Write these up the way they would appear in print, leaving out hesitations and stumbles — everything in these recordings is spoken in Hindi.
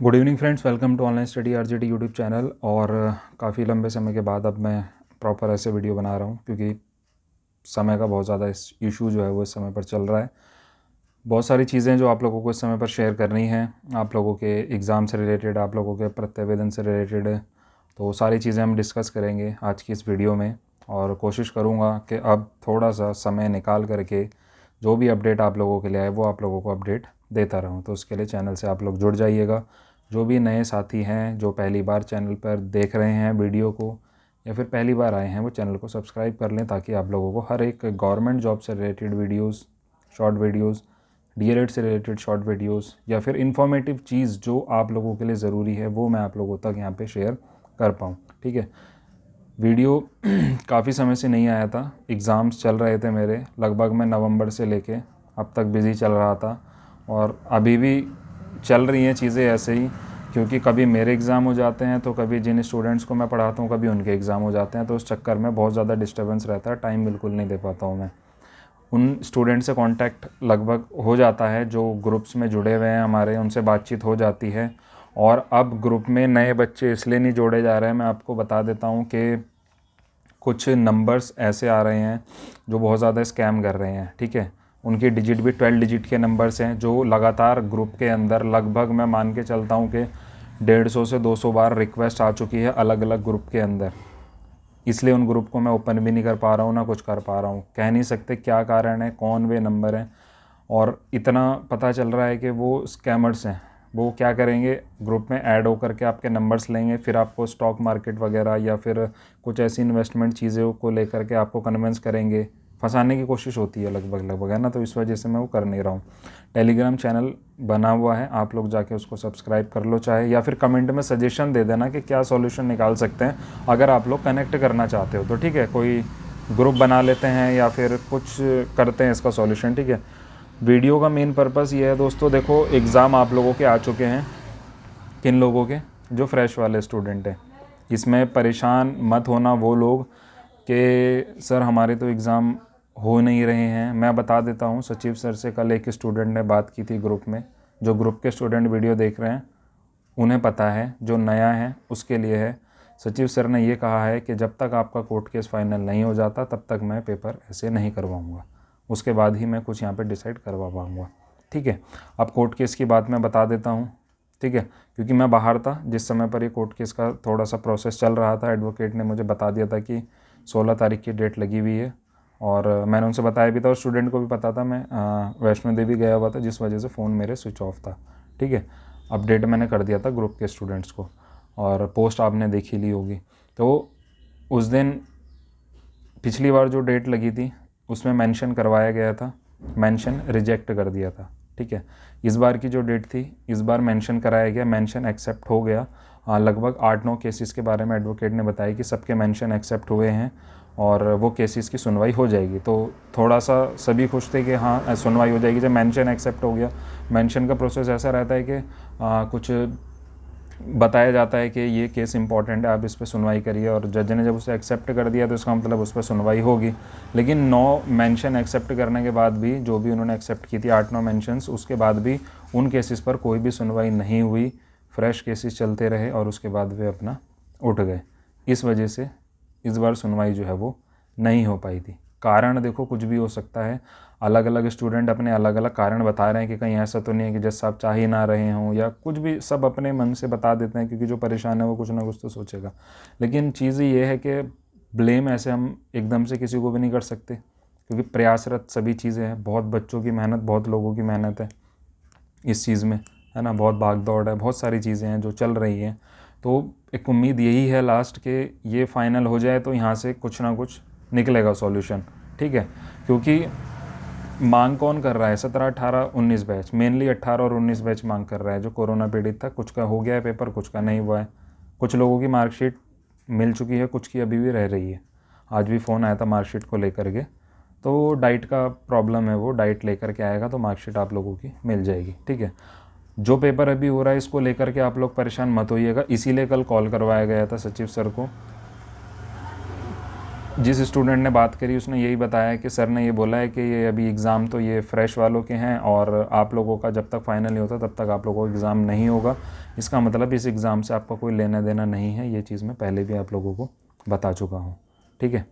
Good evening friends, welcome to online study RJD YouTube channel. और काफ़ी लंबे समय के बाद अब मैं प्रॉपर ऐसे वीडियो बना रहा हूँ क्योंकि समय का बहुत ज़्यादा इशू जो है वो इस समय पर चल रहा है। बहुत सारी चीज़ें जो आप लोगों को इस समय पर शेयर करनी है, आप लोगों के एग्ज़ाम से रिलेटेड, आप लोगों के प्रत्यावेदन से रिलेटेड, तो सारी चीज़ें हम डिस्कस करेंगे आज की इस वीडियो में। और कोशिश करूँगा कि अब थोड़ा सा समय निकाल करके जो भी अपडेट आप लोगों के लिए आए वो आप लोगों को अपडेट देता रहूँ। तो उसके लिए चैनल से आप लोग जुड़ जाइएगा। जो भी नए साथी हैं जो पहली बार चैनल पर देख रहे हैं वीडियो को या फिर पहली बार आए हैं, वो चैनल को सब्सक्राइब कर लें ताकि आप लोगों को हर एक गवर्नमेंट जॉब से related videos, short videos, DElEd से रिलेटेड शॉर्ट वीडियोस या फिर इन्फॉर्मेटिव चीज़ जो आप लोगों के लिए ज़रूरी है वो मैं आप लोगों तक यहाँ पे शेयर कर पाऊँ। ठीक है, वीडियो काफ़ी समय से नहीं आया था, एग्ज़ाम्स चल रहे थे मेरे, लगभग मैं नवंबर से लेके अब तक बिज़ी चल रहा था और अभी भी चल रही हैं चीज़ें ऐसे ही, क्योंकि कभी मेरे एग्ज़ाम हो जाते हैं तो कभी जिन स्टूडेंट्स को मैं पढ़ाता हूँ कभी उनके एग्ज़ाम हो जाते हैं, तो उस चक्कर में बहुत ज़्यादा डिस्टर्बेंस रहता है, टाइम बिल्कुल नहीं दे पाता हूँ मैं। उन स्टूडेंट से कांटेक्ट लगभग हो जाता है जो ग्रुप्स में जुड़े हुए हैं हमारे, उनसे बातचीत हो जाती है। और अब ग्रुप में नए बच्चे इसलिए नहीं जोड़े जा रहे हैं, मैं आपको बता देता हूँ कि कुछ नंबर्स ऐसे आ रहे हैं जो बहुत ज़्यादा स्कैम कर रहे हैं। ठीक है, उनकी डिजिट भी 12 डिजिट के नंबर्स हैं जो लगातार ग्रुप के अंदर लगभग मैं मान के चलता हूँ कि 150 से 200 बार रिक्वेस्ट आ चुकी है अलग अलग ग्रुप के अंदर। इसलिए उन ग्रुप को मैं ओपन भी नहीं कर पा रहा हूँ, ना कुछ कर पा रहा हूँ। कह नहीं सकते क्या कारण है, कौन वे नंबर हैं, और इतना पता चल रहा है कि वो स्कैमर्स हैं। वो क्या करेंगे, ग्रुप में ऐड होकर के आपके नंबर्स लेंगे, फिर आपको स्टॉक मार्केट वगैरह या फिर कुछ ऐसी इन्वेस्टमेंट चीज़ों को लेकर के आपको कन्विंस करेंगे, फंसाने की कोशिश होती है लगभग, है ना। तो इस वजह से मैं वो कर नहीं रहा हूँ। टेलीग्राम चैनल बना हुआ है, आप लोग जाके उसको सब्सक्राइब कर लो चाहे, या फिर कमेंट में सजेशन दे देना कि क्या सॉल्यूशन निकाल सकते हैं अगर आप लोग कनेक्ट करना चाहते हो तो। ठीक है, कोई ग्रुप बना लेते हैं या फिर कुछ करते हैं इसका सॉल्यूशन। ठीक है, वीडियो का मेन पर्पस ये है दोस्तों, देखो एग्ज़ाम आप लोगों के आ चुके हैं, किन लोगों के, जो फ्रेश वाले स्टूडेंट हैं। इसमें परेशान मत होना वो लोग कि सर हमारे तो एग्ज़ाम हो नहीं रहे हैं। मैं बता देता हूँ, सचिव सर से कल एक स्टूडेंट ने बात की थी ग्रुप में। जो ग्रुप के स्टूडेंट वीडियो देख रहे हैं उन्हें पता है, जो नया है उसके लिए है। सचिव सर ने ये कहा है कि जब तक आपका कोर्ट केस फाइनल नहीं हो जाता तब तक मैं पेपर ऐसे नहीं करवाऊँगा, उसके बाद ही मैं कुछ यहाँ पे डिसाइड करवा पाऊँगा। ठीक है, अब कोर्ट केस की बात मैं बता देता हूँ। ठीक है, क्योंकि मैं बाहर था जिस समय पर ये कोर्ट केस का थोड़ा सा प्रोसेस चल रहा था, एडवोकेट ने मुझे बता दिया था कि 16 तारीख की डेट लगी हुई है, और मैंने उनसे बताया भी था और स्टूडेंट को भी पता था। मैं वैष्णो देवी गया हुआ था जिस वजह से फ़ोन मेरे स्विच ऑफ था। ठीक है, अपडेट मैंने कर दिया था ग्रुप के स्टूडेंट्स को, और पोस्ट आपने देखी ली होगी। तो उस दिन पिछली बार जो डेट लगी थी उसमें मेंशन करवाया गया था, मेंशन रिजेक्ट कर दिया था। ठीक है, इस बार की जो डेट थी इस बार मेंशन कराया गया, मेंशन एक्सेप्ट हो गया। लगभग 8-9 केसेस के बारे में एडवोकेट ने बताया कि सबके मेंशन एक्सेप्ट हुए हैं और वो केसेस की सुनवाई हो जाएगी। तो थोड़ा सा सभी खुश थे कि हाँ सुनवाई हो जाएगी जब मेंशन एक्सेप्ट हो गया। मेंशन का प्रोसेस ऐसा रहता है कि कुछ बताया जाता है कि ये केस इंपॉर्टेंट है, आप इस पर सुनवाई करिए, और जज ने जब उसे एक्सेप्ट कर दिया तो इसका मतलब उस पर सुनवाई होगी। लेकिन 9 मेंशन एक्सेप्ट करने के बाद भी, जो भी उन्होंने एक्सेप्ट की थी 8-9 मेंशंस, उसके बाद भी उन केसेस पर कोई भी सुनवाई नहीं हुई, फ्रेश केसेस चलते रहे और उसके बाद वे अपना उठ गए। इस वजह से इस बार सुनवाई जो है वो नहीं हो पाई थी। कारण देखो कुछ भी हो सकता है, अलग अलग स्टूडेंट अपने अलग अलग कारण बता रहे हैं कि कहीं ऐसा तो नहीं है कि जज साहब चाह ही ना रहे हों या कुछ भी, सब अपने मन से बता देते हैं क्योंकि जो परेशान है वो कुछ ना कुछ तो सोचेगा। लेकिन चीज़ ये है कि ब्लेम ऐसे हम एकदम से किसी को भी नहीं कर सकते क्योंकि प्रयासरत सभी चीज़ें हैं, बहुत बच्चों की मेहनत, बहुत लोगों की मेहनत है इस चीज़ में, है ना, बहुत भाग दौड़ है, बहुत सारी चीज़ें हैं जो चल रही हैं। तो एक उम्मीद यही है लास्ट के ये फाइनल हो जाए तो यहाँ से कुछ ना कुछ निकलेगा सॉल्यूशन। ठीक है, क्योंकि मांग कौन कर रहा है, 17, 18, 19 बैच, मेनली 18 और 19 बैच मांग कर रहा है जो कोरोना पीड़ित था। कुछ का हो गया है पेपर, कुछ का नहीं हुआ है, कुछ लोगों की मार्कशीट मिल चुकी है, कुछ की अभी भी रह रही है। आज भी फ़ोन आया था मार्कशीट को लेकर के, तो डाइट का प्रॉब्लम है, वो डाइट लेकर के आएगा तो मार्कशीट आप लोगों की मिल जाएगी। ठीक है, जो पेपर अभी हो रहा है इसको लेकर के आप लोग परेशान मत होइएगा, इसीलिए कल कॉल करवाया गया था सचिव सर को जिस स्टूडेंट ने बात करी उसने यही बताया कि सर ने ये बोला है कि ये अभी एग्ज़ाम तो ये फ़्रेश वालों के हैं और आप लोगों का जब तक फ़ाइनल नहीं होता तब तक आप लोगों को एग्ज़ाम नहीं होगा। इसका मतलब इस एग्ज़ाम से आपका कोई लेना देना नहीं है। ये चीज़ मैं पहले भी आप लोगों को बता चुका हूँ, ठीक है।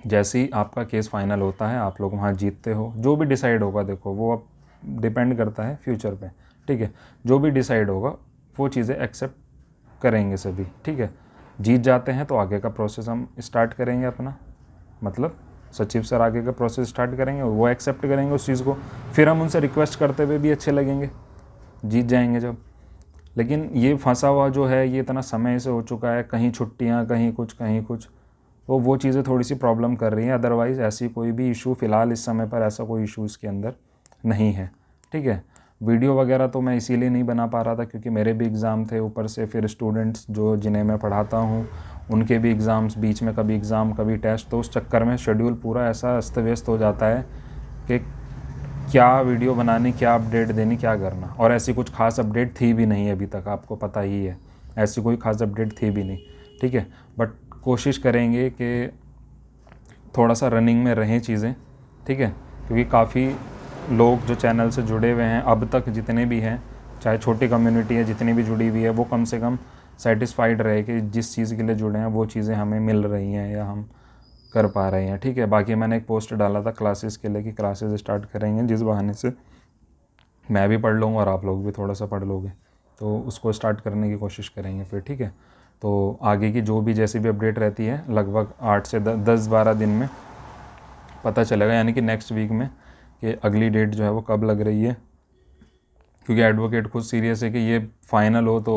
जैसे ही आपका केस फ़ाइनल होता है, आप लोग वहाँ जीतते हो, जो भी डिसाइड होगा देखो वो अब डिपेंड करता है फ्यूचर पे, ठीक है। जो भी डिसाइड होगा वो चीज़ें एक्सेप्ट करेंगे सभी, ठीक है। जीत जाते हैं तो आगे का प्रोसेस हम स्टार्ट करेंगे अपना, मतलब सचिव सर आगे का प्रोसेस स्टार्ट करेंगे, वो एक्सेप्ट करेंगे उस चीज़ को, फिर हम उनसे रिक्वेस्ट करते हुए भी अच्छे लगेंगे, जीत जाएंगे जब। लेकिन ये फंसा हुआ जो है ये इतना समय से हो चुका है, कहीं छुट्टियाँ, कहीं कुछ, तो वो चीज़ें थोड़ी सी प्रॉब्लम कर रही हैं। अदरवाइज़ ऐसी कोई भी इशू फ़िलहाल इस समय पर ऐसा कोई इशू इसके अंदर नहीं है, ठीक है। वीडियो वगैरह तो मैं इसीलिए नहीं बना पा रहा था क्योंकि मेरे भी एग्ज़ाम थे, ऊपर से फिर स्टूडेंट्स जो जिन्हें मैं पढ़ाता हूँ उनके भी एग्ज़ाम्स, बीच में कभी एग्ज़ाम कभी टेस्ट, तो उस चक्कर में शेड्यूल पूरा ऐसा अस्त व्यस्त हो जाता है कि क्या वीडियो बनानी, क्या अपडेट देनी, क्या करना। और ऐसी कुछ खास अपडेट थी भी नहीं अभी तक, आपको पता ही है, ऐसी कोई खास अपडेट थी भी नहीं, ठीक है। बट कोशिश करेंगे कि थोड़ा सा रनिंग में रहें चीज़ें, ठीक है। क्योंकि काफ़ी लोग जो चैनल से जुड़े हुए हैं अब तक, जितने भी हैं, चाहे छोटी कम्युनिटी है जितनी भी जुड़ी हुई है, वो कम से कम सेटिस्फाइड रहे कि जिस चीज़ के लिए जुड़े हैं वो चीज़ें हमें मिल रही हैं या हम कर पा रहे हैं, ठीक है। बाकी मैंने एक पोस्ट डाला था क्लासेस के लिए कि क्लासेस स्टार्ट करेंगे, जिस बहाने से मैं भी पढ़ लूँगा और आप लोग भी थोड़ा सा पढ़ लोगे, तो उसको स्टार्ट करने की कोशिश करेंगे फिर, ठीक है। तो आगे की जो भी जैसी भी अपडेट रहती है लगभग 8 से 10-12 दिन में पता चलेगा, यानी कि नेक्स्ट वीक में, कि अगली डेट जो है वो कब लग रही है। क्योंकि एडवोकेट खुद सीरियस है कि ये फाइनल हो तो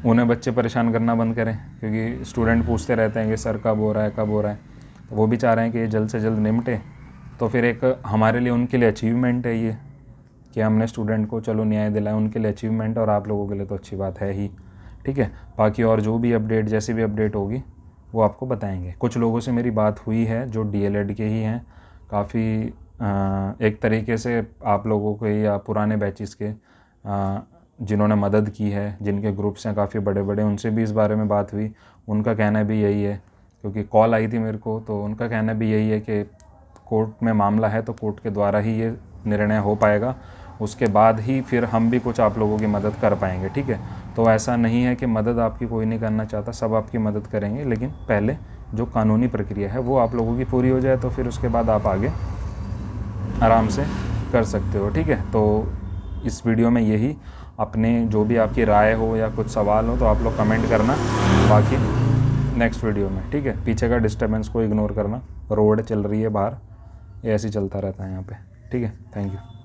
उन्हें बच्चे परेशान करना बंद करें, क्योंकि स्टूडेंट पूछते रहते हैं कि सर कब हो रहा है, कब हो रहा है। तो वो भी चाह रहे हैं कि ये जल्द से जल्द निपटे, तो फिर एक हमारे लिए, उनके लिए अचीवमेंट है ये कि हमने स्टूडेंट को चलो न्याय दिलाया, उनके लिए अचीवमेंट, और आप लोगों के लिए तो अच्छी बात है ही, ठीक है। बाकी और जो भी अपडेट, जैसी भी अपडेट होगी वो आपको बताएंगे। कुछ लोगों से मेरी बात हुई है जो डीएलएड के ही हैं, काफ़ी एक तरीके से आप लोगों के या पुराने बैचेस के जिन्होंने मदद की है, जिनके ग्रुप्स हैं काफ़ी बड़े बड़े, उनसे भी इस बारे में बात हुई। उनका कहना भी यही है, क्योंकि कॉल आई थी मेरे को, तो उनका कहना भी यही है कि कोर्ट में मामला है तो कोर्ट के द्वारा ही ये निर्णय हो पाएगा, उसके बाद ही फिर हम भी कुछ आप लोगों की मदद कर पाएंगे, ठीक है। तो ऐसा नहीं है कि मदद आपकी कोई नहीं करना चाहता, सब आपकी मदद करेंगे, लेकिन पहले जो कानूनी प्रक्रिया है वो आप लोगों की पूरी हो जाए, तो फिर उसके बाद आप आगे आराम से कर सकते हो, ठीक है। तो इस वीडियो में यही, अपने जो भी आपकी राय हो या कुछ सवाल हो तो आप लोग कमेंट करना, बाकी नेक्स्ट वीडियो में, ठीक है। पीछे का डिस्टर्बेंस को इग्नोर करना, रोड चल रही है बाहर, ये ऐसे ही चलता रहता है यहाँ पे, ठीक है। Thank you.